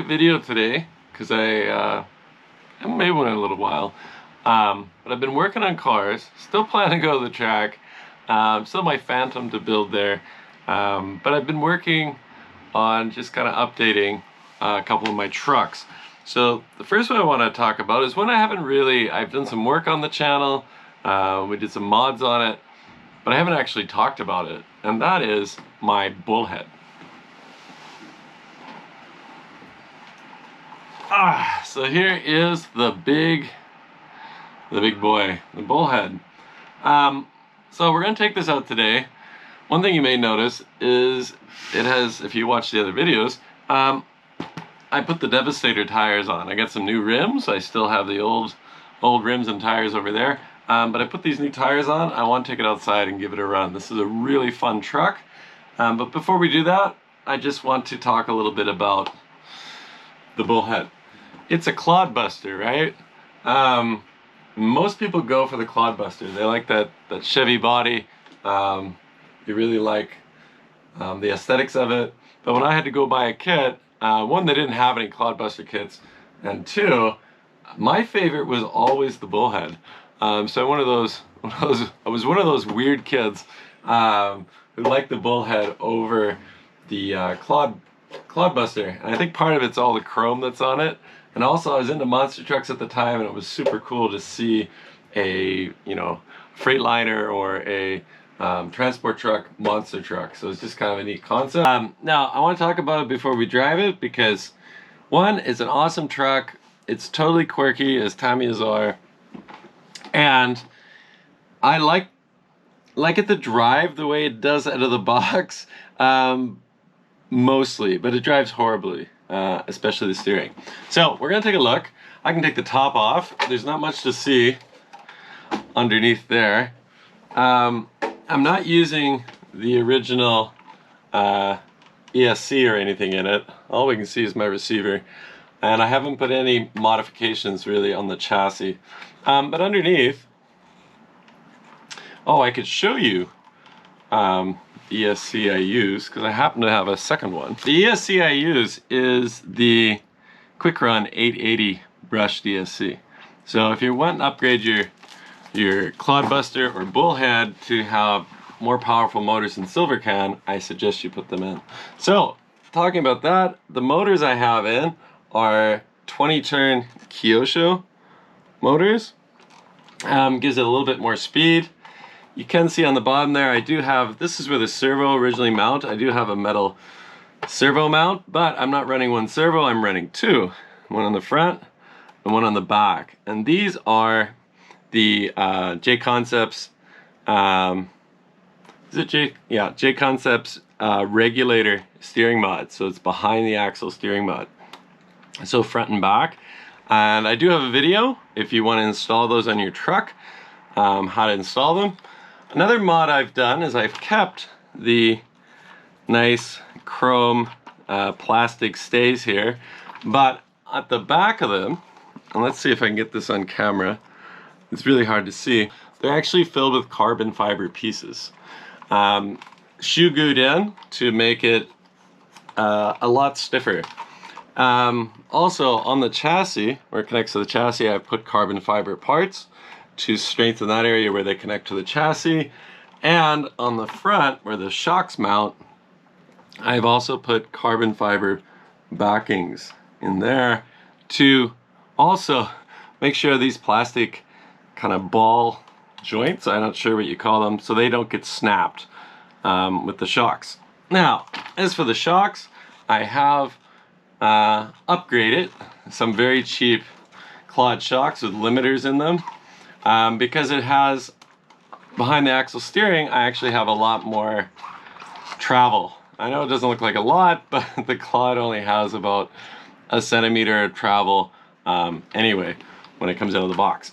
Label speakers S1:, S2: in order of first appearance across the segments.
S1: video today because I haven't made one in a little while, but I've been working on cars, still planning to go to the track, still my Phantom to build there, but I've been working on just kind of updating a couple of my trucks. So the first one I want to talk about is one I've done some work on the channel, we did some mods on it, but I haven't actually talked about it, and that is my Bullhead. So here is the big boy, the Bullhead. So we're gonna take this out today. One thing you may notice is it has, if you watch the other videos, I put the Devastator tires on. I got some new rims. I still have the old rims and tires over there, but I put these new tires on. I want to take it outside and give it a run. This is a really fun truck, but before we do that, I just want to talk a little bit about the Bullhead. It's a clodbuster, right? Most people go for the clodbuster. They like that Chevy body. They really like the aesthetics of it. But when I had to go buy a kit, one, they didn't have any clodbuster kits, and two, my favorite was always the Bullhead. So I was one of those weird kids who liked the Bullhead over the clodbuster, and I think part of it's all the chrome that's on it. And also I was into monster trucks at the time, and it was super cool to see a Freightliner or a transport truck monster truck. So it's just kind of a neat concept. Now I want to talk about it before we drive it, because one, it's an awesome truck. It's totally quirky, as Tamiyas are, and I like it to drive the way it does out of the box, mostly, but it drives horribly. Especially the steering. So we're gonna take a look. I can take the top off. There's not much to see underneath there. I'm not using the original ESC or anything in it. All we can see is my receiver, and I haven't put any modifications really on the chassis. But underneath, I could show you ESC I use, because I happen to have a second one. The ESC I use is the Quick Run 880 brushed ESC. So if you want to upgrade your clodbuster or Bullhead to have more powerful motors than Silver can, I suggest you put them in. So talking about that, the motors I have in are 20-turn Kyosho motors. Gives it a little bit more speed. You can see on the bottom there, I do have, this is where the servo originally mounted. I do have a metal servo mount, but I'm not running one servo, I'm running two. One on the front and one on the back. And these are the JConcepts, JConcepts regulator steering mod. So it's behind the axle steering mod. So front and back. And I do have a video if you want to install those on your truck, how to install them. Another mod I've done is I've kept the nice chrome plastic stays here, but at the back of them, and let's see if I can get this on camera, it's really hard to see, they're actually filled with carbon fiber pieces. Shoe glued in to make it a lot stiffer. Also on the chassis, where it connects to the chassis, I've put carbon fiber parts to strengthen that area where they connect to the chassis. And on the front, where the shocks mount, I've also put carbon fiber backings in there to also make sure these plastic kind of ball joints, I'm not sure what you call them, so they don't get snapped with the shocks. Now, as for the shocks, I have upgraded some very cheap clod shocks with limiters in them. Because it has, behind the axle steering, I actually have a lot more travel. I know it doesn't look like a lot, but the clod only has about a centimeter of travel anyway when it comes out of the box.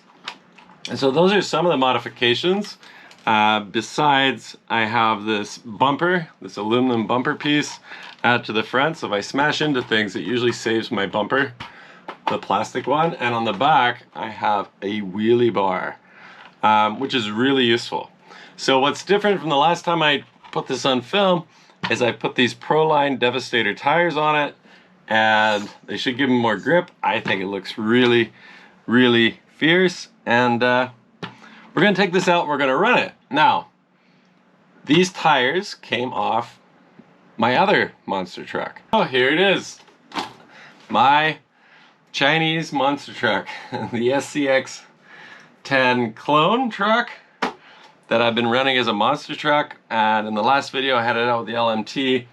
S1: And so those are some of the modifications. Besides, I have this bumper, this aluminum bumper piece added to the front, so if I smash into things, it usually saves my bumper, the plastic one. And on the back, I have a wheelie bar, which is really useful. So what's different from the last time I put this on film is I put these Proline Devastator tires on it, and they should give them more grip. I think it looks really, really fierce, and we're gonna take this out and we're gonna run it. Now, these tires came off my other monster truck. Oh, here it is. My Chinese monster truck, the SCX10 clone truck that I've been running as a monster truck. And in the last video I had it out with the LMT,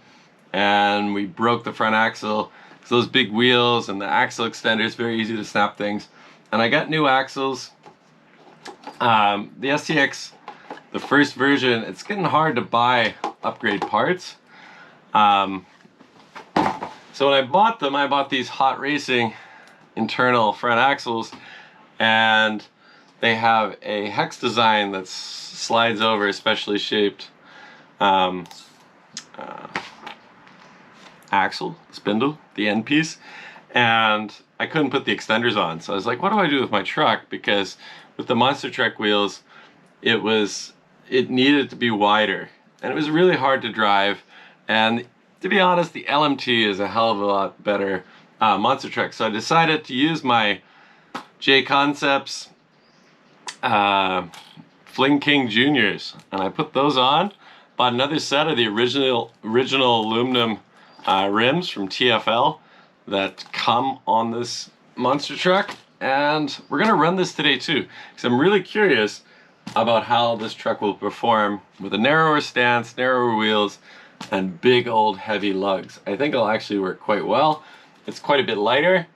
S1: and we broke the front axle. So those big wheels and the axle extender is very easy to snap things. And I got new axles. The SCX, the first version, it's getting hard to buy upgrade parts. So when I bought them, I bought these Hot Racing internal front axles, and they have a hex design that slides over a specially shaped axle, spindle, the end piece, and I couldn't put the extenders on. So I was like, what do I do with my truck? Because with the monster truck wheels, it needed to be wider, and it was really hard to drive. And to be honest, the LMT is a hell of a lot better monster truck. So I decided to use my JConcepts Fling King Juniors, and I put those on. Bought another set of the original aluminum rims from TFL that come on this monster truck, and we're gonna run this today too, because I'm really curious about how this truck will perform with a narrower stance, narrower wheels, and big old heavy lugs. I think it'll actually work quite well. It's quite a bit lighter,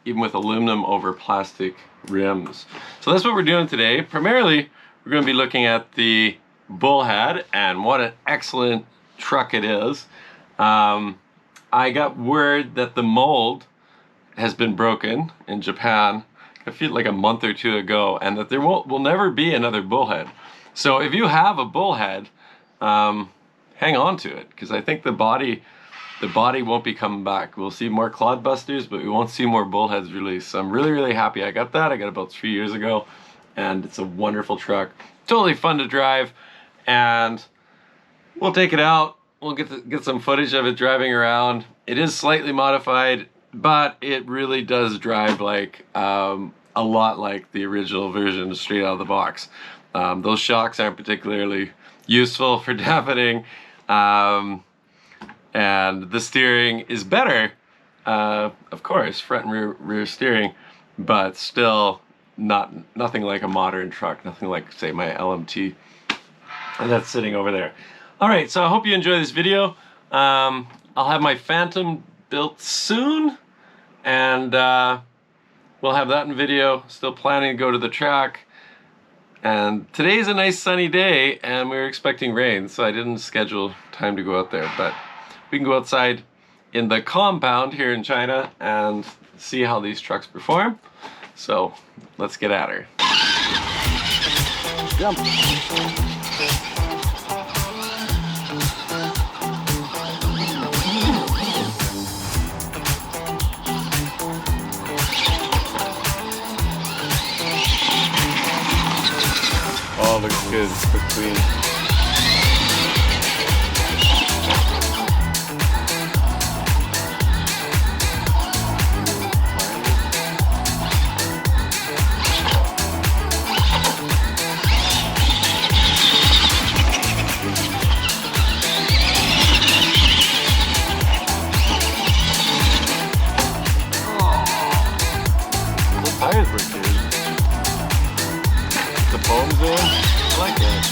S1: even with aluminum over plastic rims. So that's what we're doing today. Primarily, we're going to be looking at the Bullhead, and what an excellent truck it is. I got word that the mold has been broken in Japan, I feel like a month or two ago, and that there will never be another Bullhead. So if you have a Bullhead, hang on to it, because I think the body won't be coming back. We'll see more Clodbusters, but we won't see more Bullheads released. So I'm really, really happy I got that. I got it about 3 years ago, and it's a wonderful truck. Totally fun to drive, and we'll take it out. We'll get some footage of it driving around. It is slightly modified, but it really does drive like a lot like the original version straight out of the box. Those shocks aren't particularly useful for dampening, and the steering is better, of course, front and rear steering, but still nothing like a modern truck, nothing like, say, my LMT that's sitting over there. All right, so I hope you enjoy this video. I'll have my Phantom built soon, and we'll have that in video. Still planning to go to the track. And today's a nice sunny day, and we were expecting rain, so I didn't schedule time to go out there. But we can go outside in the compound here in China and see how these trucks perform. So let's get at her. Jump. Oh, looks good. Looks clean. The tires look good. The foam's in. I like that.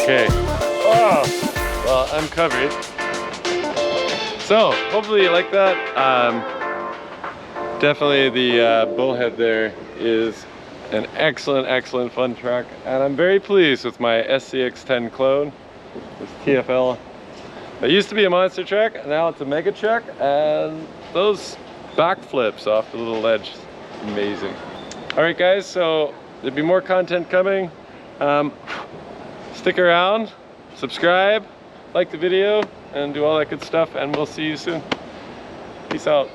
S1: Okay. Oh, well, I'm covered. So, hopefully you like that. Definitely the Bullhead there is an excellent fun truck, and I'm very pleased with my SCX10 clone, this TFL. It used to be a monster truck, now it's a mega truck, and those backflips off the little ledge, amazing. All right guys, so there'll be more content coming. Stick around, subscribe, like the video, and do all that good stuff, and we'll see you soon. Peace out.